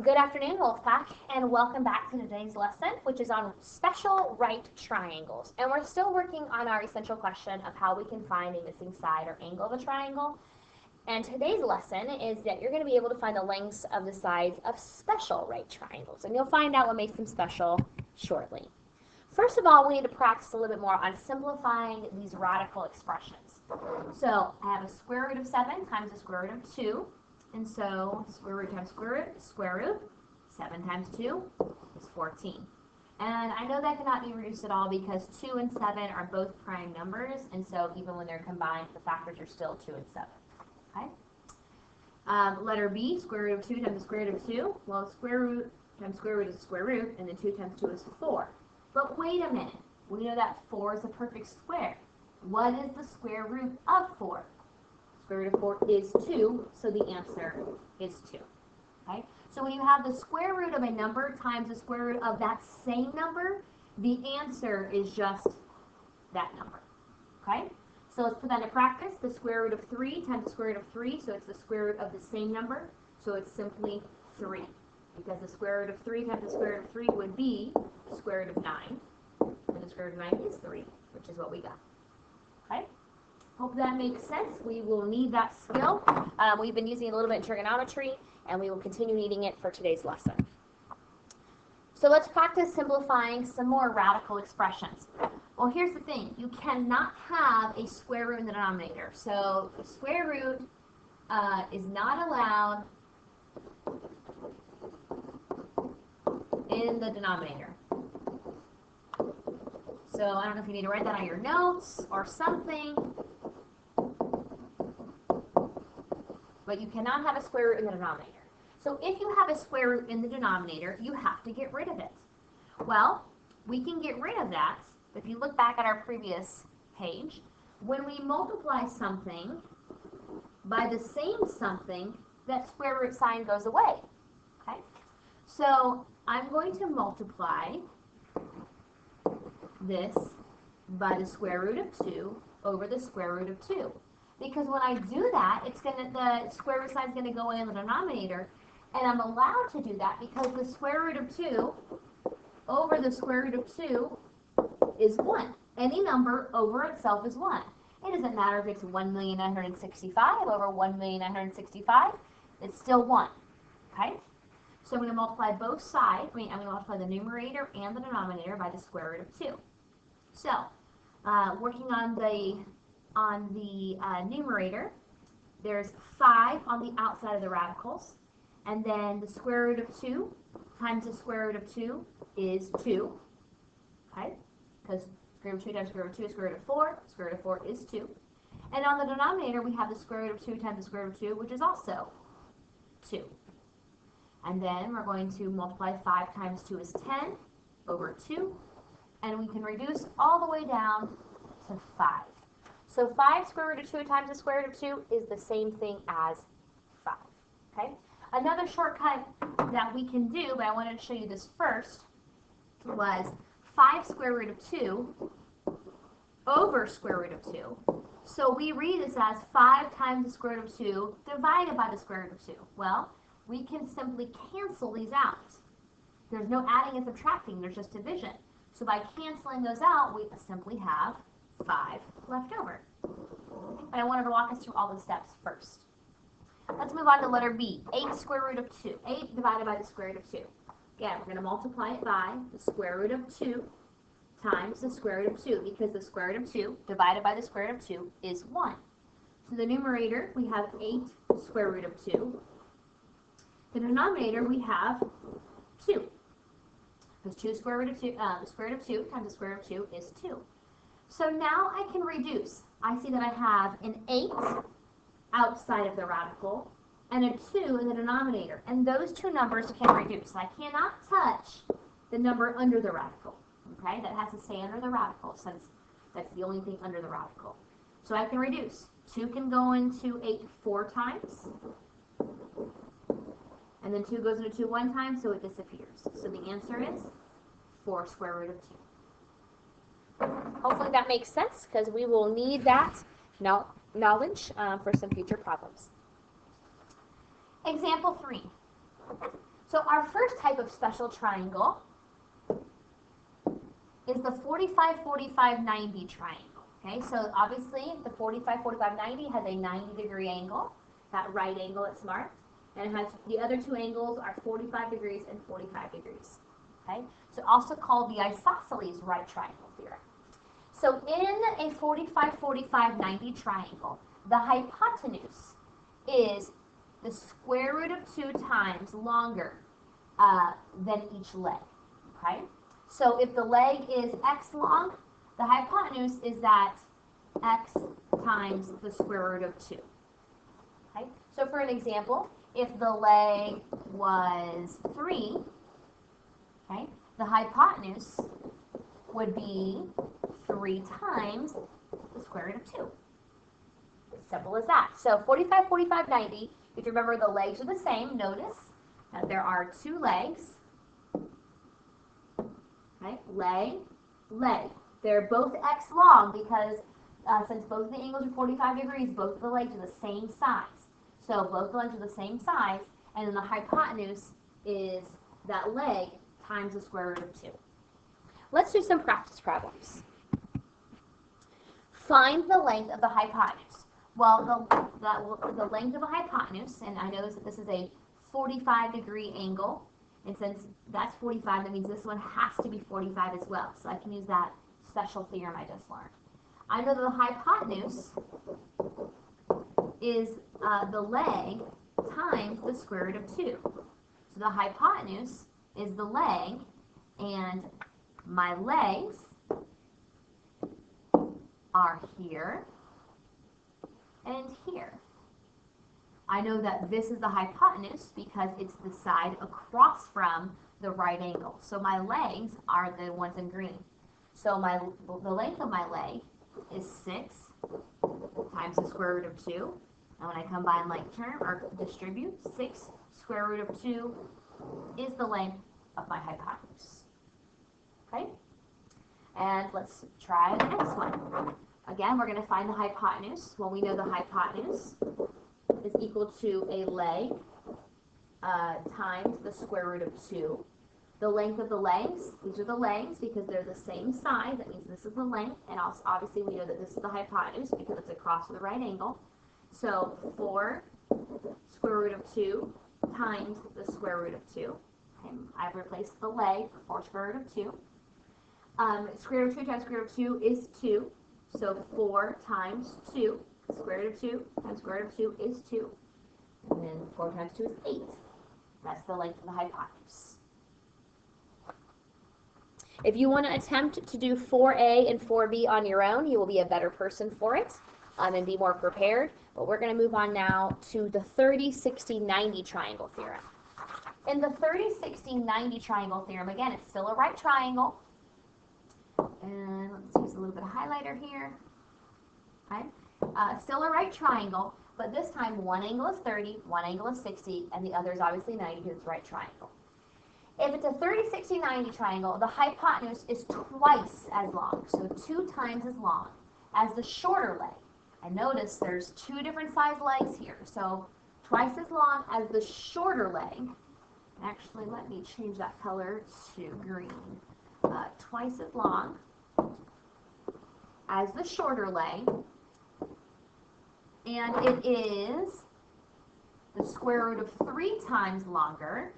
Good afternoon, Wolfpack, and welcome back to today's lesson, which is on special right triangles. And we're still working on our essential question of how we can find a missing side or angle of a triangle. And today's lesson is that you're going to be able to find the lengths of the sides of special right triangles. And you'll find out what makes them special shortly. First of all, we need to practice a little bit more on simplifying these radical expressions. So I have a square root of 7 times the square root of 2. And so square root times square root, 7 times 2 is 14. And I know that cannot be reduced at all because 2 and 7 are both prime numbers, and so even when they're combined, the factors are still 2 and 7. Okay? Letter B, square root of 2 times the square root of 2. Well, square root times square root is square root, and then 2 times 2 is 4. But wait a minute. We know that 4 is a perfect square. What is the square root of 4? Square root of 4 is 2, so the answer is 2. Okay? So when you have the square root of a number times the square root of that same number, the answer is just that number. Okay? So let's put that into practice. The square root of 3 times the square root of 3, so it's the square root of the same number, so it's simply 3. Because the square root of 3 times the square root of 3 would be the square root of 9. And the square root of 9 is 3, which is what we got. Okay? Hope that makes sense. We will need that skill. We've been using it a little bit in trigonometry, and we will continue needing it for today's lesson. So let's practice simplifying some more radical expressions. Well, here's the thing. You cannot have a square root in the denominator. So the square root is not allowed in the denominator. So I don't know if you need to write that on your notes or something. But you cannot have a square root in the denominator. So if you have a square root in the denominator, you have to get rid of it. Well, we can get rid of that. If you look back at our previous page, when we multiply something by the same something, that square root sign goes away. Okay? So I'm going to multiply this by the square root of 2 over the square root of 2. Because when I do that, the square root sign is going to go in the denominator, and I'm allowed to do that because the square root of 2 over the square root of 2 is 1. Any number over itself is 1. It doesn't matter if it's 1,965 over 1,965, it's still 1. Okay? So I'm going to multiply both sides. I'm going to multiply the numerator and the denominator by the square root of 2. So, working on the numerator, there's 5 on the outside of the radicals, and then the square root of 2 times the square root of 2 is 2, okay, because square root of 2 times square root of 2 is square root of 4, square root of 4 is 2, and on the denominator we have the square root of 2 times the square root of 2, which is also 2, and then we're going to multiply 5 times 2 is 10 over 2, and we can reduce all the way down to 5. So 5 square root of 2 times the square root of 2 is the same thing as 5. Okay? Another shortcut that we can do, but I wanted to show you this first, was 5 square root of 2 over square root of 2. So we read this as 5 times the square root of 2 divided by the square root of 2. Well, we can simply cancel these out. There's no adding and subtracting, there's just division. So by canceling those out, we simply have 5 left over. But I wanted to walk us through all the steps first. Let's move on to letter B, 8 square root of 2. 8 divided by the square root of 2. Again, we're going to multiply it by the square root of 2 times the square root of 2, because the square root of 2 divided by the square root of 2 is 1. So the numerator, we have 8 square root of 2. The denominator, we have 2. Because 2 square root of 2, the square root of 2 times the square root of 2 is 2. So now I can reduce. I see that I have an 8 outside of the radical and a 2 in the denominator. And those two numbers can reduce. I cannot touch the number under the radical. Okay? That has to stay under the radical since that's the only thing under the radical. So I can reduce. 2 can go into 8 4 times. And then 2 goes into 2 1 time, so it disappears. So the answer is 4 square root of 2. Hopefully that makes sense, because we will need that knowledge for some future problems. Example 3. So our first type of special triangle is the 45, 45, 90 triangle. Okay, so obviously the 45, 45, 90 has a 90-degree angle, that right angle it's marked, and it has the other two angles are 45 degrees and 45 degrees. Okay, so also called the isosceles right triangle theorem. So in a 45, 45, 90 triangle, the hypotenuse is the square root of 2 times longer than each leg. Okay, so if the leg is x long, the hypotenuse is that x times the square root of 2. Okay? So for an example, if the leg was 3, okay, the hypotenuse would be 3 times the square root of 2. As simple as that. So 45, 45, 90, if you remember the legs are the same, notice that there are 2 legs. Okay, leg, leg. They're both x long because since both the angles are 45 degrees, both of the legs are the same size. So both the legs are the same size, and then the hypotenuse is that leg times the square root of 2. Let's do some practice problems. Find the length of the hypotenuse. Well, the length of a hypotenuse, and I notice that this is a 45-degree angle, and since that's 45, that means this one has to be 45 as well. So I can use that special theorem I just learned. I know that the hypotenuse is the leg times the square root of 2. So the hypotenuse is the leg, and my legs are here and here. I know that this is the hypotenuse because it's the side across from the right angle. So my legs are the ones in green. So the length of my leg is 6 times the square root of 2. And when I combine like term or distribute, 6 square root of 2 is the length of my hypotenuse. Okay? And let's try the next one. Again, we're going to find the hypotenuse. Well, we know the hypotenuse is equal to a leg times the square root of 2. The length of the legs, these are the legs because they're the same size. That means this is the length, and also obviously we know that this is the hypotenuse because it's across the right angle. So 4 square root of 2 times the square root of 2. Okay, I've replaced the leg for 4 square root of 2. Square root of 2 times square root of 2 is 2. So 4 times 2, square root of 2 times square root of 2 is 2. And then 4 times 2 is 8. That's the length of the hypotenuse. If you want to attempt to do 4A and 4B on your own, you will be a better person for it and be more prepared. But we're going to move on now to the 30, 60, 90 triangle theorem. In the 30, 60, 90 triangle theorem, again, it's still a right triangle. And let's use a little bit of highlighter here. Okay. Still a right triangle, but this time one angle is 30, one angle is 60, and the other is obviously 90 because it's a right triangle. If it's a 30, 60, 90 triangle, the hypotenuse is twice as long, so 2 times as long as the shorter leg. And notice there's 2 different size legs here, so twice as long as the shorter leg. Actually, let me change that color to green. Twice as long as the shorter leg, and it is the square root of 3 times longer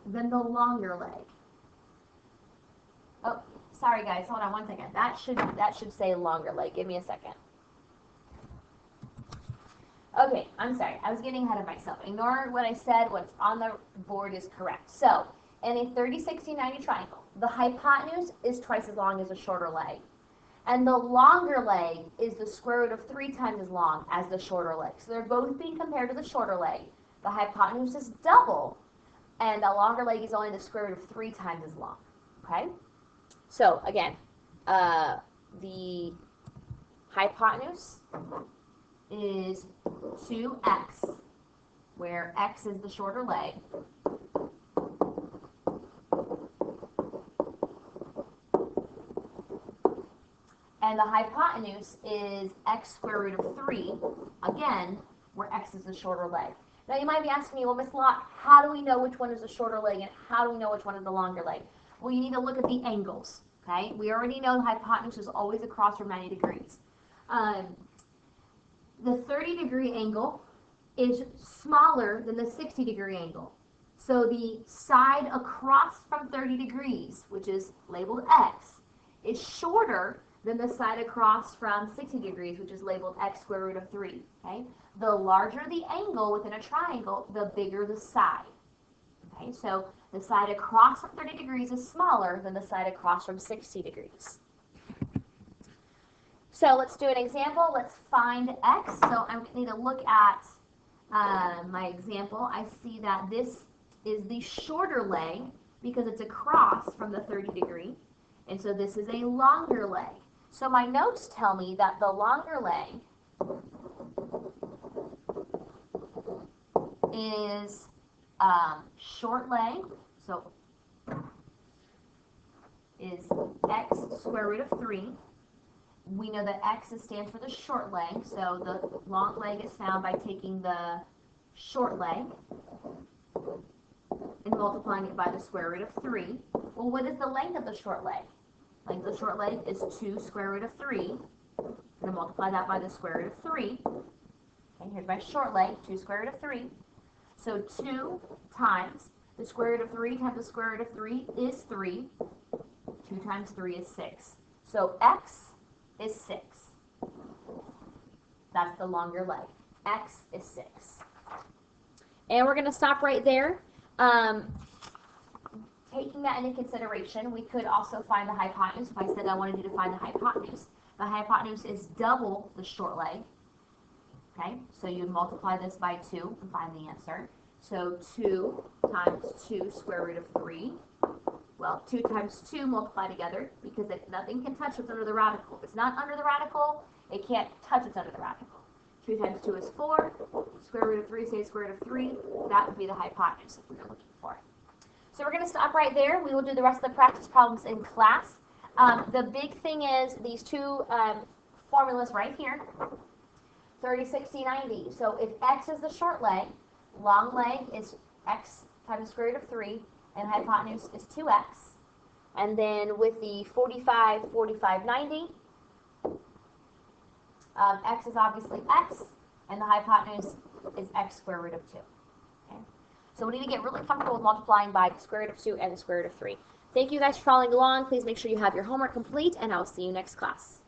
than the longer leg. Oh, sorry guys, hold on one second. That should say longer leg. Give me a second. Okay, I'm sorry. I was getting ahead of myself. Ignore what I said. What's on the board is correct. So, in a 30, 60, 90 triangle, the hypotenuse is twice as long as the shorter leg. And the longer leg is the square root of 3 times as long as the shorter leg. So they're both being compared to the shorter leg. The hypotenuse is double, and the longer leg is only the square root of 3 times as long. Okay? So, again, the hypotenuse is 2x, where x is the shorter leg. And the hypotenuse is x square root of 3, again, where x is the shorter leg. Now you might be asking me, well, Miss Locke, how do we know which one is the shorter leg and how do we know which one is the longer leg? Well, you need to look at the angles, okay? We already know the hypotenuse is always across from 90 degrees. The 30-degree angle is smaller than the 60-degree angle. So the side across from 30 degrees, which is labeled X, is shorter than the side across from 60 degrees, which is labeled X square root of 3. Okay? The larger the angle within a triangle, the bigger the side. Okay? So the side across from 30 degrees is smaller than the side across from 60 degrees. So let's do an example. Let's find X. So I need to look at my example. I see that this is the shorter leg because it's across from the 30 degree. And so this is a longer leg. So my notes tell me that the longer leg is short leg, so is X square root of 3. We know that X stands for the short leg, so the long leg is found by taking the short leg and multiplying it by the square root of 3. Well, what is the length of the short leg? Length of the short leg is 2 square root of 3. I'm going to multiply that by the square root of 3. And here's my short leg, 2 square root of 3. So 2 times the square root of 3 times the square root of 3 is 3. 2 times 3 is 6. So X is 6. That's the longer leg. X is 6. And we're going to stop right there. Taking that into consideration, we could also find the hypotenuse. If I said I wanted you to find the hypotenuse is double the short leg. Okay, so you multiply this by 2 and find the answer. So 2 times 2 square root of 3. Well, 2 times 2 multiply together because nothing can touch what's under the radical. If it's not under the radical, it can't touch what's under the radical. 2 times 2 is 4. Square root of 3 stays square root of 3. That would be the hypotenuse that we were looking for. So we're going to stop right there. We will do the rest of the practice problems in class. The big thing is these two formulas right here, 30, 60, 90. So if X is the short leg, long leg is X times the square root of 3, and hypotenuse is 2X. And then with the 45, 45, 90, X is obviously X, and the hypotenuse is X square root of 2. Okay? So we need to get really comfortable with multiplying by the square root of 2 and the square root of 3. Thank you guys for following along. Please make sure you have your homework complete, and I'll see you next class.